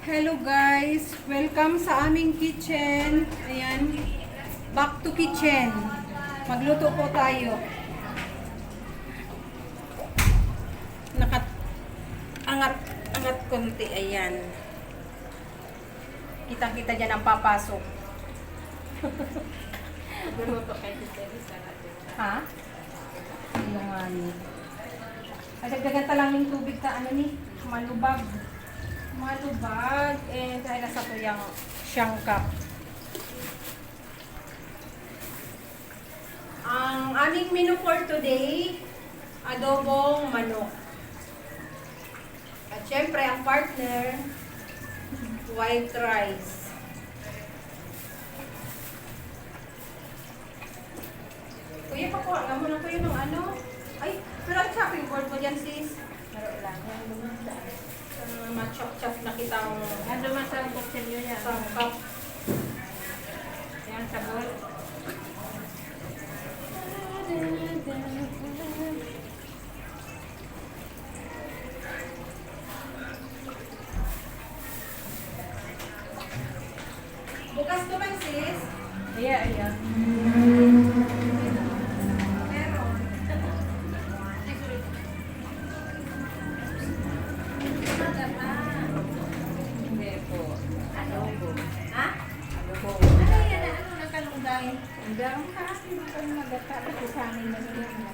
Hello guys! Welcome sa aming kitchen. Ayan. Back to kitchen. Magluto po tayo. Angat konti. Ayan. Kitang-kita dyan ang papasok. Magluto kay Teresa natin. Ha? Yung ano. Dagdagan ta lang ng tubig ka ano ni? Malubag. And dahil nasa to yung siyang cup. Ang aming menu for today, adobong manok. At syempre ang partner, white rice. Kuya, pakuha nga muna kuya ng ano. Ay, pero ang chopping board mo dyan sis. Pero lang, yan lumasa. Ma-chop-chop na kitang Ano man sa buksilyo yan? sangkap. Yan sa bowl. Bukas to man sis. Iya. Meron. Hindi po. Adobo. Ha? Adobo. Ano yan? Ano nakalunggay? Hindi ang kasi ko magata kasi sa amin na nila na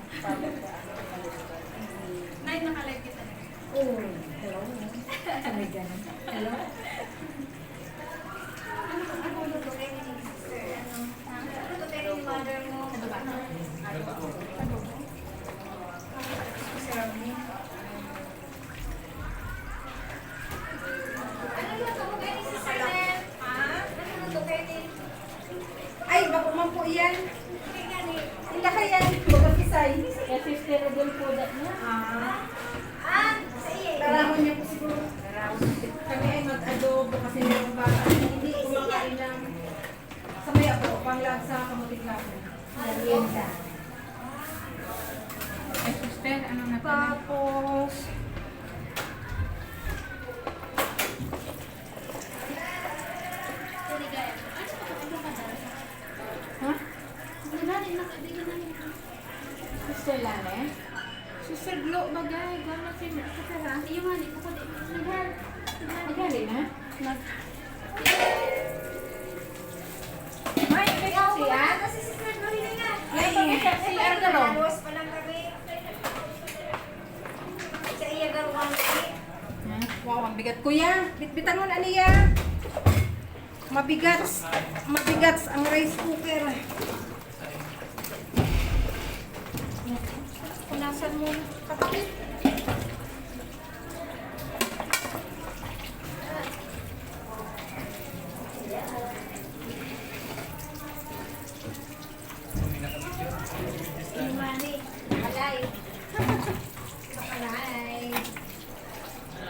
Nay, nakalike kita. Oh, hello. Sabi ganun. Hello. Ano lutuin ni sister? Ano lutuin ni mother mo? Ano ba? Ay, bako man po yan. Hindi kaya mag-apisay. Kaya sister doon po dat niya. Karahon niya po siguro. Kami ay mag-adobo kasi yung bata hindi kumakain ng sa may ako, panglasa, kamuting lasa. Merienda. Ay sister, ano na pala? Tapos, Ha? Sister Lane? Sister Glo, bagay. Gano'n si Sarah. Nagali na? Ay, may siya? Ay, si Argaro. wow, ang bigat kuya. Bitbitan mo na niya. Mabigat. Mabigat ang rice cooker. Punasan mo. Kapit.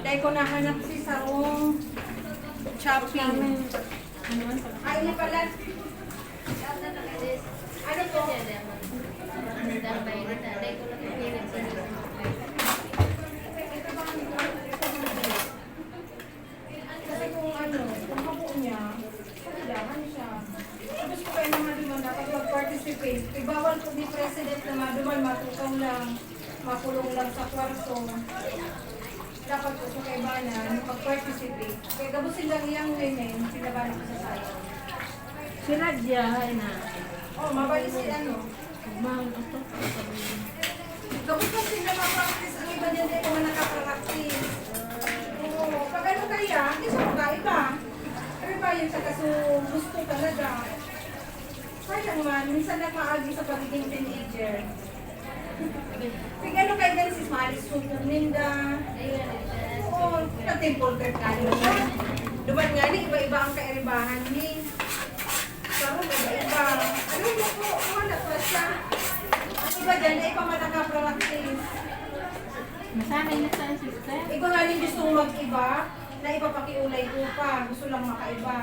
Dahil ko nahanap si Sarong chopping. Ano man pala? Ay, na pala. Ano po? Kasi kung ano, kung kapo niya, kailangan siya. Tapos ko kayo naman naman dapat mag-participate. Ibawal po ni President na maduman, matukaw lang, makulong lang sa kwarto. Dapat po sa kaibanan, mag-participate. Kaya gabusin lang yung women, sinabanan ko sa sayo. Si Radya, ay na. Oh, mabalik si ano. Mahal ito. Kapag kasi sila ma-practice, ang iba niya din mga nakapractice. Oo, pag ano kaya, hindi siya magkaiba. Pero ba yun sa kaso gusto talaga. Kaya man, minsan nagmaagi sa pagiging teenager. Pag ano kayo din si Maris Sukong Ninda. Oo, nag-temple trip ka rin. Duman nga ni, iba-iba ang kairibahan ni. Sarong iba-iba. Ano mo po, wala pa siya. Ang iba dyan, na iba mataka-practice. Masanay na sa sister. Iba nga rin gustong mag-iba, na iba pakiulay ko pa. Gusto lang makaiba.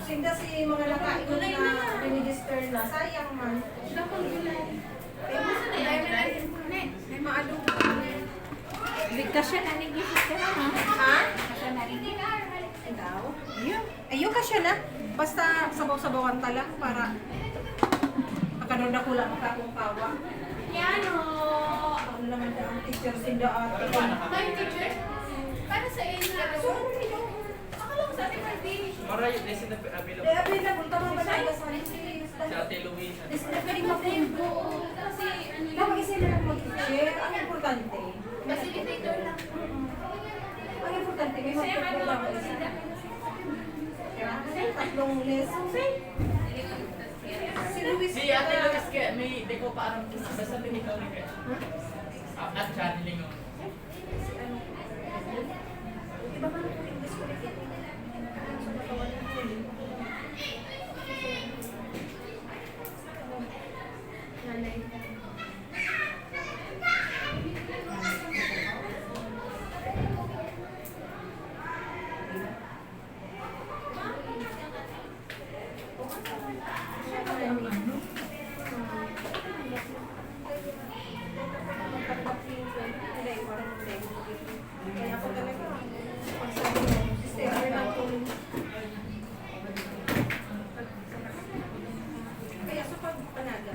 Sinda si mga nakaingon na register na. Sayang man. Dapat gulay. May maadobo. Bigkas siya na ni sister, ha? Ha? Siya na rin. siya na. Basta sabaw-sabawan ta lang para makanood na kula makakong kawa. Piano! Ano naman na ang teacher sinda ate. May teacher? Para sa inyo. So ano nito? Akala ko sa ating birthday. Maray, this is available. Kaya available tama ba tayo sa Si Ate Louisa. This na pwede mag-tempo. Kasi ano Dapat isa na lang mag-share. Ang importante. facilitator lang. Ang importante, may Kasi ano mag-tempo lang. ako sila. Tatlong lesson. Si Luis. Si Ate Louis kaya may di ko parang basta tinikaw rin kaya. At channeling ako. Iba ba na po yung gusto ko? Nanay. Kaya ako talaga, pag sabi mo, sister, ano lang tulong. Kaya sa pagpanaga,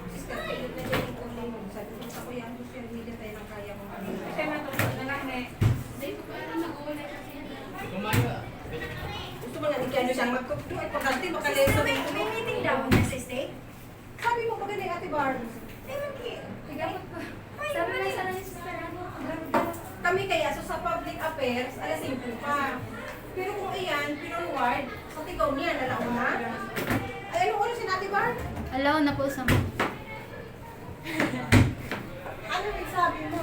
sister, kailan na dyan yung tulong mo. Sabi ko, ako yan, social media tayo ng kaya mo. Kasi natulog na lang eh. Hindi ko parang nag-uulay kasi. Kumayo. Gusto mo nga, hindi kaya siyang magkukto. Ay, pagkante, makaleso May meeting daw na sa state? Sabi mo, pag ganun, Ate Barb. Tigamot ko. Sabi na sana ni sister ano. Kami kaya, so sa public affairs, alas 5 pa. Pero kung iyan, pinonward, sa tigaw niya, nalaon na. Ay, anong oras si Ate Barb? Alaw na po sa mga. Ano yung sabi mo?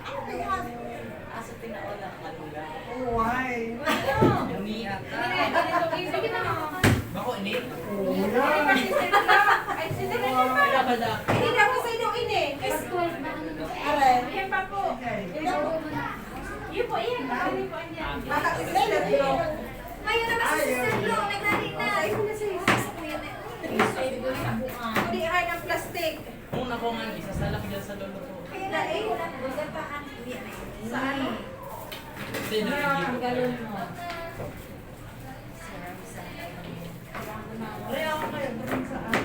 Ano kaya? Asa tinaola ang kanula. Oh, why? Yumi ata. Sige na ako. Bako ini. Ay, sige na Oh, naman. bada. Hindi na ako sa inyo ini. Is 12 na ano na. Aray. Ayan pa po. Yun po, yan. Ano po yan? Baka si Sister Bro. Ngayon naman si Sister Flo, nagdali na. Ay, mo na siya. Sa kuya na. Hindi, ay ng plastic. Kung ako nga, isasalak dyan sa lolo ko. Kaya na eh, wala pa ang kuya na yun. Sa ano? Kasi nagiging ko. Aray, ako kayo. Doon sa ano?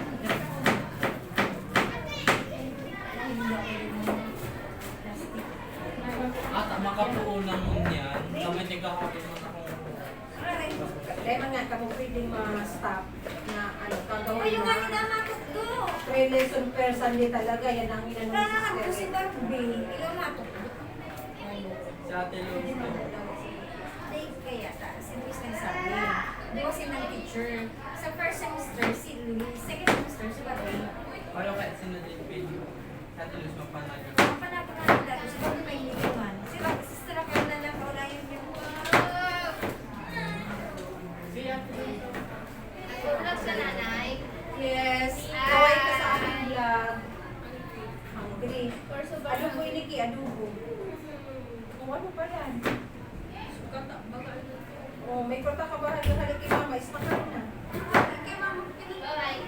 At makapuo lang mo niyan. Kamay tigahapin mo na kung Dahil man nga, kamo pwedeng ma-stop na ano, kagawin Ay, yung nga na. ninamakot ko. 3 lesson per Sunday talaga, yan ang inanong Kailangan ko si sister. Barbie. Ikaw matok. si Ate Louis. Hindi, kaya ta. Si Luis nagsabi. Di ko siya ng teacher. Sa first semester, si Luis. Second semester, si Barbie. Pero kahit sinunod video, si Ate Louis magpanagin. Ang panapangalan dati, si Barbie may iniwan. Si Barbie, sister ako na lang wala yung Si Ate Louis. Vlog sa nanay. Yes, kaway ka sa aking vlog. Hungry. Corso ba? Adobo iniki, adobo. Oh, ano pa yan? Oh, may kota ka ba? Halik kay mama, isma ka na. kay mama. Bye.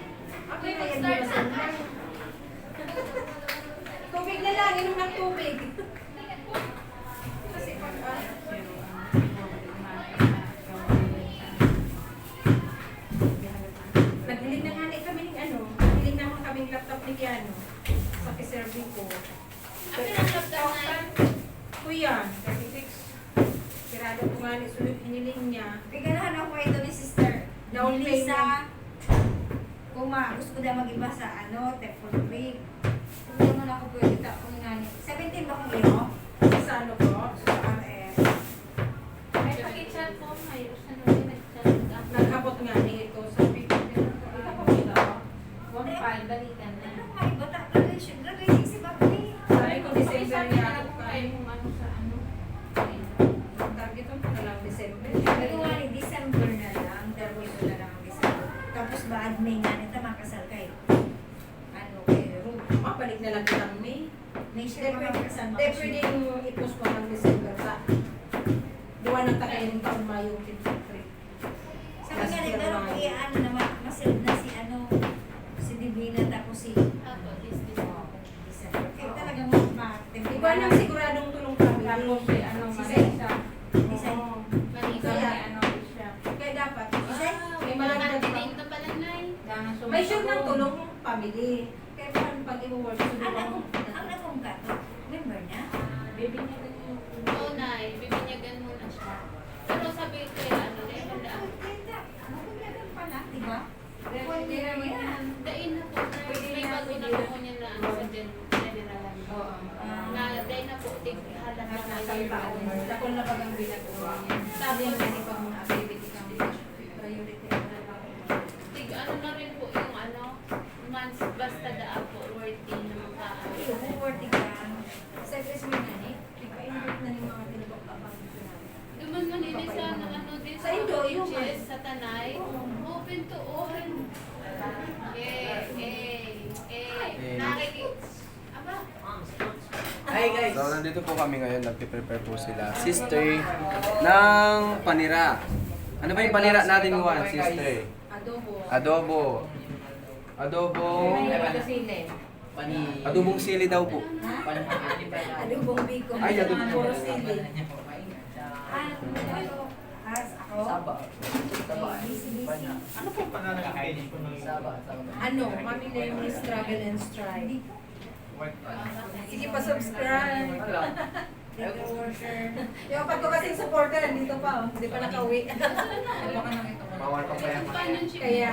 Ako na yan, di ba Tubig na lang, inom ng tubig. Kasi pag naghiling na nga ni kami ng ano, naghiling naman kaming laptop ni Kiano sa piserving ko. Ano yung laptop na? Kuya, 36. Pirado ko nga ni Sulod, hiniling niya. Biganahan ako ito ni sister. Down Ni payment. Lisa. Kuma, gusto ko na mag-iba sa ano, Teflon Break. Hindi mo na ako pwede ta. Kung nga ni. 17 ba kung iyo? Sa ano ko? Sa RF. May pakichat po. May usan na rin nag-chat. Nagkabot nga ni ito sa picture. Ikapakita ko. 1.5, balikan na. Ano nga, iba ta? Graduation. Graduation si Bakli. Sabi ko December Sabi niya na ako po kayo. kayo kung ano sa ano. Target ko na lang December. Pero nga ni December na lang. Graduation na lang ang December. Tapos ba, May nga nito makasal kay ano, kay Ruth. Mabalik na lang kitang May. May siya makakasal. Hindi pwedeng i-post ko ng December sa duwa ng tagayin ng taon Mayo 23. Sabi nga nagdaro ko ano naman, masilid na si ano, si Divina tapos si Ako, this before. December. Kaya talagang Iba nang siguradong tulong kami. Tapos si ano, Si Marisa. December. Marisa. Kaya, ng tulong family. Kaya pag i-work, Ang nagungkat, member niya? Bibinyagan mo. Oo, Nay. Bibinyagan muna siya. Pero sabi ko kay ano, eh, Ang ganda. Nagungkatan pala, di ba? Pwede naman. Dain na po. Pwede May na, bago na pwede po niya na ano sa general. Oo. Na dain na po. Halat na Nakasang taon. Dakon na bagang binagawa niya. Sabi yung ganito ang mga activity kang priority. Ano na rin po yung ano, months basta daan po, worthy na maka. Iyo, worthy ka. Sa Chris mo na eh. Ipa-invite na yung mga pinag-upang Duman man ini sa ano din Sa Indo, yung beaches, sa Tanay. Open to all. Nakikita. Aba, Hi guys! So, nandito po kami ngayon, nagpe-prepare po sila. Sister, ng panira. Ano ba yung panira natin, Juan, sister? adobo. Adobo. Adobo. Pani... Adobong sili daw po. Adobong biko. Ay, adobong biko. Puro sili. Ako? Saba. Busy. Ano po pangalan ng page ko ng Saba? Ano, kami na yung struggle and strive. Sige pa subscribe. Thank you, worker. Yung pag ko kasing supporter, nandito pa. Oh. Hindi pa nakauwi. Bawal pa yan. paano siya Kaya,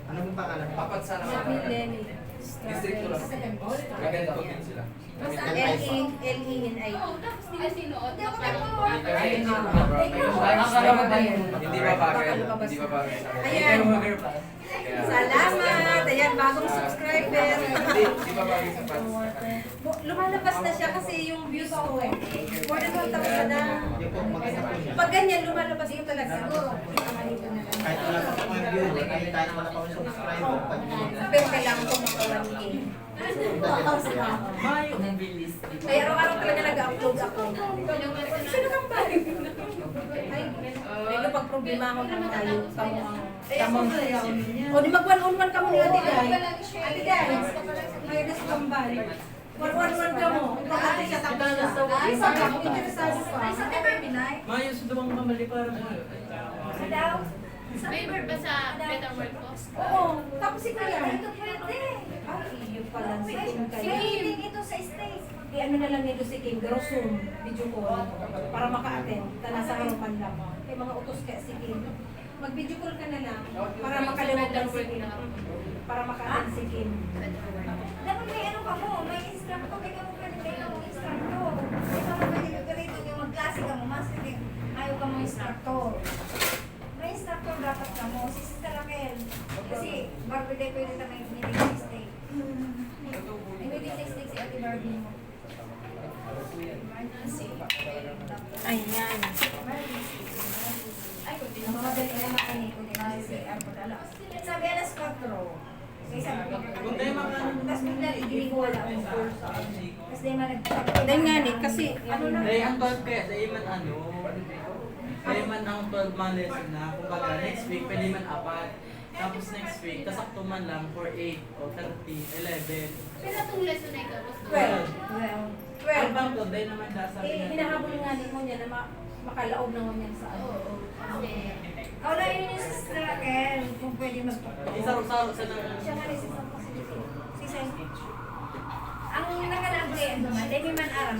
Ano pong pangalan? Papat sa Mami Lenny. Distrito lang. Gaganito din sila. L-E-N-I. Oo, tapos nila sinuot na Ayun nga. Hindi ba bagay? Hindi ba bagay? Ayan. Kaya- Salamat! Ayan, bagong subscriber. Hindi ba bagay sa pants? Lumalabas na siya kasi yung views ko. More than 1,000 na. Pag ganyan, lumalabas ko talaga. Nakakalito na lang. Kahit wala pa po yung viewer, kahit wala pa po yung subscriber, pag Pero kailangan ko mga 1K. Mayo ng bilis. Kaya araw-araw talaga nag-upload ako. Sino kang balik? Ay, medyo pag problema ako naman tayo. Tamang. O di mag-one-on-one ka mo ni Ate Day. Ate Day, may nasa kang balik. One-on-one ka mo. Pagkati siya, tapos siya. Ay, sabi ko, interesado ka. Ay, sa Pepper Pinay? Mayo sa dumang mamali para mo. Sa daw? Favor ba sa Better Work ko? Oo, tapos si Kuya. Ito pwede. Ay, yung pala si Kim kaya. Sinihiling ito sa stage. Ano na lang nito si Kim, Grossum, video call, para maka-attend, na nasa harapan lang. May mga utos kaya si Kim. Mag-video call ka na lang, para makaliwag lang si Kim. Para maka-attend si Kim. Dapat may ano ka mo, may instructor, may ka mo pwede may ka mo instructor. May ka mo pwede ka ganito yung mag-klase ka mo, mas hindi, ayaw ka mo instructor. May instructor dapat ka mo, si Sister Raquel. Kasi Barbie Day pwede na may meeting sa stage. May meeting sa stage si Ate Barbie mo. Ayan. Ay, kung din mga dali na makinig, kung din na si Arbor alas. Sabi alas 4. Kaya sabi ko, Kung tayo makaano. tapos bigla, hindi ko wala akong course. Tapos di man Dahil nga ni, kasi ano na, Dahil ang 12 kaya, dahil man ano, dahil man ang 12 man lesson na, kung baga next week, pwede man 4. Tapos next week, tasakto man lang for 8 o 30, 11. Pero itong lesson na ikaw, 12. well, 12. Albang to, dahil naman sabi Eh, hinahabol nga din mo niya na makalaog naman yan sa ano. kasi wala yun yung Sister Raquel, kung pwede mag-practice. Isaro-saro sa nang... Siya nga rin si Sister. Ang nakalagoy, ano man, dahil may man aram,